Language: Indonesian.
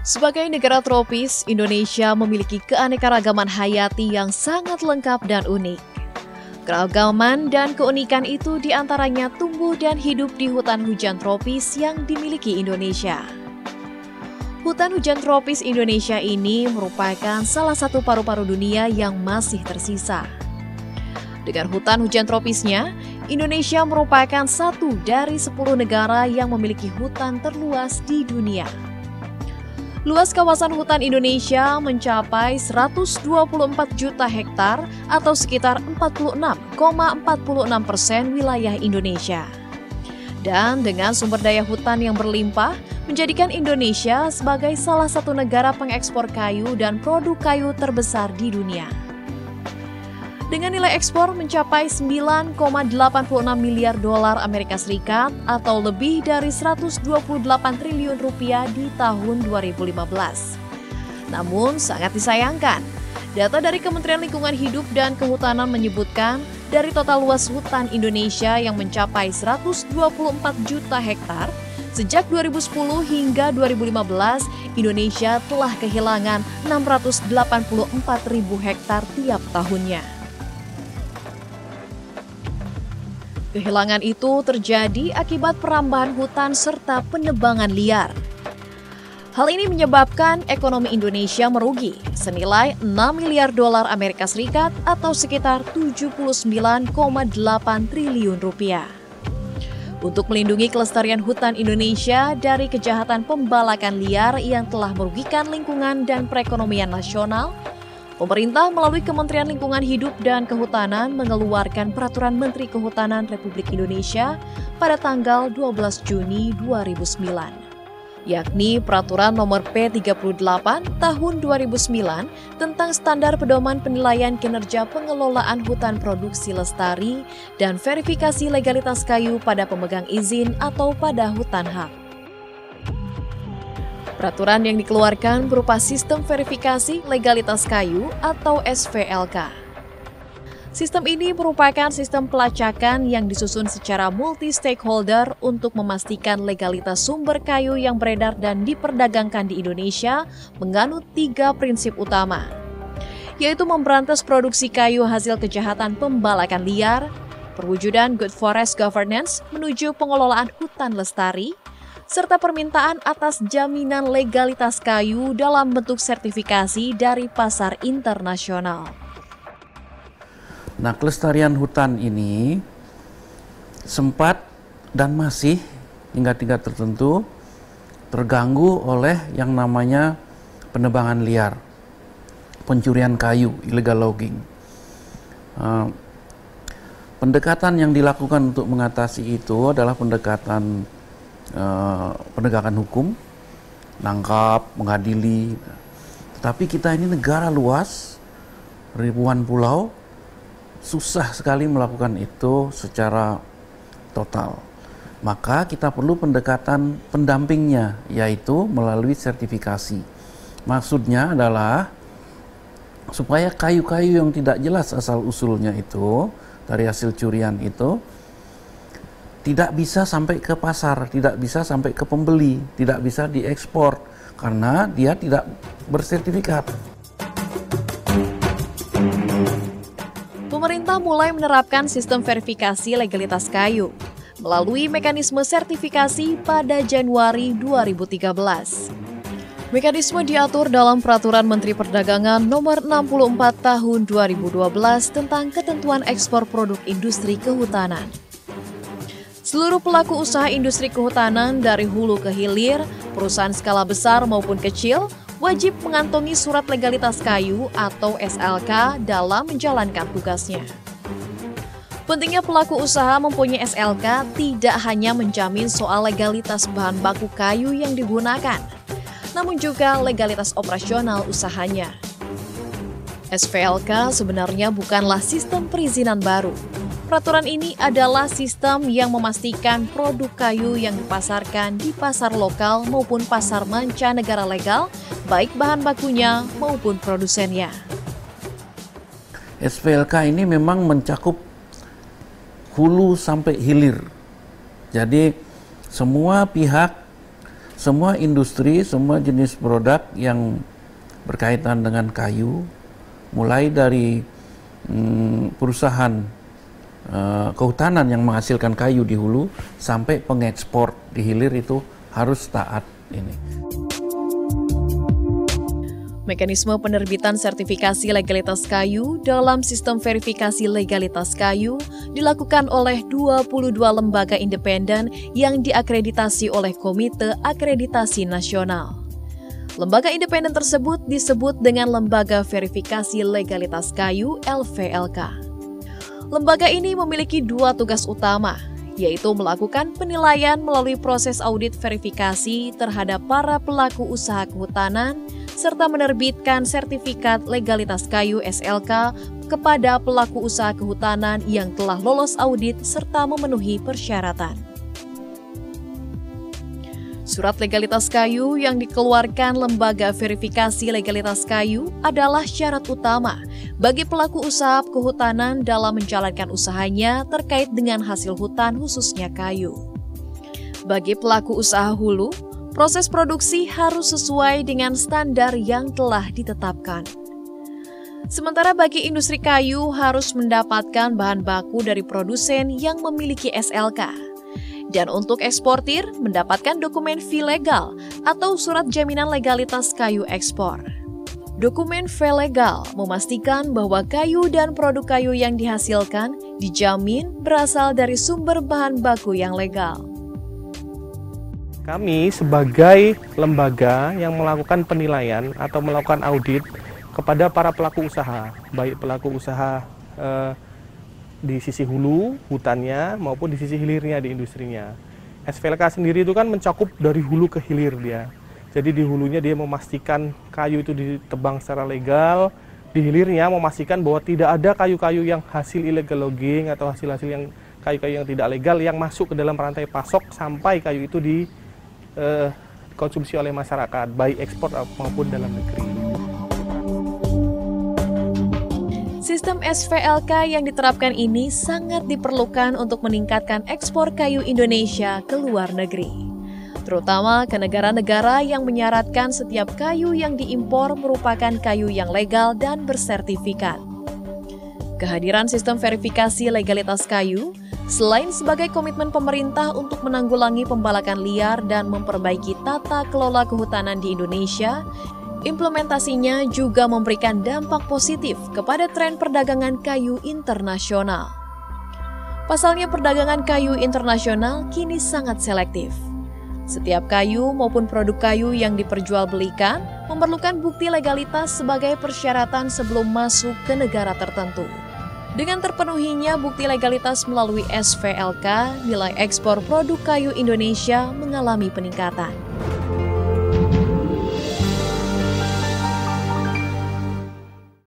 Sebagai negara tropis, Indonesia memiliki keanekaragaman hayati yang sangat lengkap dan unik. Keragaman dan keunikan itu diantaranya tumbuh dan hidup di hutan hujan tropis yang dimiliki Indonesia. Hutan hujan tropis Indonesia ini merupakan salah satu paru-paru dunia yang masih tersisa. Dengan hutan hujan tropisnya, Indonesia merupakan satu dari 10 negara yang memiliki hutan terluas di dunia. Luas kawasan hutan Indonesia mencapai 124 juta hektar atau sekitar 46,46% wilayah Indonesia. Dan dengan sumber daya hutan yang berlimpah, menjadikan Indonesia sebagai salah satu negara pengekspor kayu dan produk kayu terbesar di dunia. Dengan nilai ekspor mencapai 9,86 miliar dolar Amerika Serikat atau lebih dari 128 triliun rupiah di tahun 2015. Namun sangat disayangkan, data dari Kementerian Lingkungan Hidup dan Kehutanan menyebutkan dari total luas hutan Indonesia yang mencapai 124 juta hektar, sejak 2010 hingga 2015, Indonesia telah kehilangan 684.000 hektar tiap tahunnya. Kehilangan itu terjadi akibat perambahan hutan serta penebangan liar. Hal ini menyebabkan ekonomi Indonesia merugi senilai 6 miliar dolar Amerika Serikat atau sekitar 79,8 triliun rupiah. Untuk melindungi kelestarian hutan Indonesia dari kejahatan pembalakan liar yang telah merugikan lingkungan dan perekonomian nasional, pemerintah melalui Kementerian Lingkungan Hidup dan Kehutanan mengeluarkan Peraturan Menteri Kehutanan Republik Indonesia pada tanggal 12 Juni 2009, yakni Peraturan Nomor P38 Tahun 2009 tentang Standar Pedoman Penilaian Kinerja Pengelolaan Hutan Produksi Lestari dan Verifikasi Legalitas Kayu pada pemegang izin atau pada hutan hak. Peraturan yang dikeluarkan berupa Sistem Verifikasi Legalitas Kayu atau SVLK. Sistem ini merupakan sistem pelacakan yang disusun secara multi-stakeholder untuk memastikan legalitas sumber kayu yang beredar dan diperdagangkan di Indonesia menganut 3 prinsip utama, yaitu memberantas produksi kayu hasil kejahatan pembalakan liar, perwujudan good forest governance menuju pengelolaan hutan lestari, serta permintaan atas jaminan legalitas kayu dalam bentuk sertifikasi dari pasar internasional. Nah, kelestarian hutan ini sempat dan masih hingga tingkat tertentu terganggu oleh yang namanya penebangan liar, pencurian kayu, illegal logging. Pendekatan yang dilakukan untuk mengatasi itu adalah pendekatan penegakan hukum, nangkap, mengadili. Tetapi kita ini negara luas, ribuan pulau, susah sekali melakukan itu secara total. Maka kita perlu pendekatan pendampingnya, yaitu melalui sertifikasi. Maksudnya adalah supaya kayu-kayu yang tidak jelas asal-usulnya itu, dari hasil curian itu, tidak bisa sampai ke pasar, tidak bisa sampai ke pembeli, tidak bisa diekspor karena dia tidak bersertifikat. Pemerintah mulai menerapkan sistem verifikasi legalitas kayu melalui mekanisme sertifikasi pada Januari 2013. Mekanisme diatur dalam Peraturan Menteri Perdagangan Nomor 64 Tahun 2012 tentang ketentuan ekspor produk industri kehutanan. Seluruh pelaku usaha industri kehutanan dari hulu ke hilir, perusahaan skala besar maupun kecil, wajib mengantongi surat legalitas kayu atau SLK dalam menjalankan tugasnya. Pentingnya pelaku usaha mempunyai SLK tidak hanya menjamin soal legalitas bahan baku kayu yang digunakan, namun juga legalitas operasional usahanya. SVLK sebenarnya bukanlah sistem perizinan baru. Peraturan ini adalah sistem yang memastikan produk kayu yang dipasarkan di pasar lokal maupun pasar mancanegara legal, baik bahan bakunya maupun produsennya. SVLK ini memang mencakup hulu sampai hilir. Jadi semua pihak semua industri, semua jenis produk yang berkaitan dengan kayu, mulai dari perusahaan kehutanan yang menghasilkan kayu di hulu sampai pengekspor di hilir itu harus taat ini. Mekanisme penerbitan sertifikasi legalitas kayu dalam sistem verifikasi legalitas kayu dilakukan oleh 22 lembaga independen yang diakreditasi oleh Komite Akreditasi Nasional. Lembaga independen tersebut disebut dengan Lembaga Verifikasi Legalitas Kayu (LVLK). Lembaga ini memiliki 2 tugas utama, yaitu melakukan penilaian melalui proses audit verifikasi terhadap para pelaku usaha kehutanan, serta menerbitkan sertifikat legalitas kayu (SLK) kepada pelaku usaha kehutanan yang telah lolos audit serta memenuhi persyaratan. Surat legalitas kayu yang dikeluarkan Lembaga Verifikasi Legalitas Kayu adalah syarat utama bagi pelaku usaha kehutanan dalam menjalankan usahanya terkait dengan hasil hutan khususnya kayu. Bagi pelaku usaha hulu, proses produksi harus sesuai dengan standar yang telah ditetapkan. Sementara bagi industri kayu harus mendapatkan bahan baku dari produsen yang memiliki SLK. Dan untuk eksportir, mendapatkan dokumen fee legal atau surat jaminan legalitas kayu ekspor. Dokumen fee legal memastikan bahwa kayu dan produk kayu yang dihasilkan dijamin berasal dari sumber bahan baku yang legal. Kami sebagai lembaga yang melakukan penilaian atau melakukan audit kepada para pelaku usaha, baik pelaku usaha di sisi hulu, hutannya, maupun di sisi hilirnya di industrinya. SVLK sendiri itu kan mencakup dari hulu ke hilir dia. Jadi di hulunya dia memastikan kayu itu ditebang secara legal, di hilirnya memastikan bahwa tidak ada kayu-kayu yang hasil illegal logging atau hasil-hasil yang kayu-kayu yang tidak legal yang masuk ke dalam rantai pasok sampai kayu itu dikonsumsi oleh masyarakat, baik ekspor maupun dalam negeri. Sistem SVLK yang diterapkan ini sangat diperlukan untuk meningkatkan ekspor kayu Indonesia ke luar negeri, terutama ke negara-negara yang menyaratkan setiap kayu yang diimpor merupakan kayu yang legal dan bersertifikat. Kehadiran sistem verifikasi legalitas kayu, selain sebagai komitmen pemerintah untuk menanggulangi pembalakan liar dan memperbaiki tata kelola kehutanan di Indonesia, implementasinya juga memberikan dampak positif kepada tren perdagangan kayu internasional. Pasalnya, perdagangan kayu internasional kini sangat selektif. Setiap kayu maupun produk kayu yang diperjualbelikan memerlukan bukti legalitas sebagai persyaratan sebelum masuk ke negara tertentu. Dengan terpenuhinya bukti legalitas melalui SVLK, nilai ekspor produk kayu Indonesia mengalami peningkatan.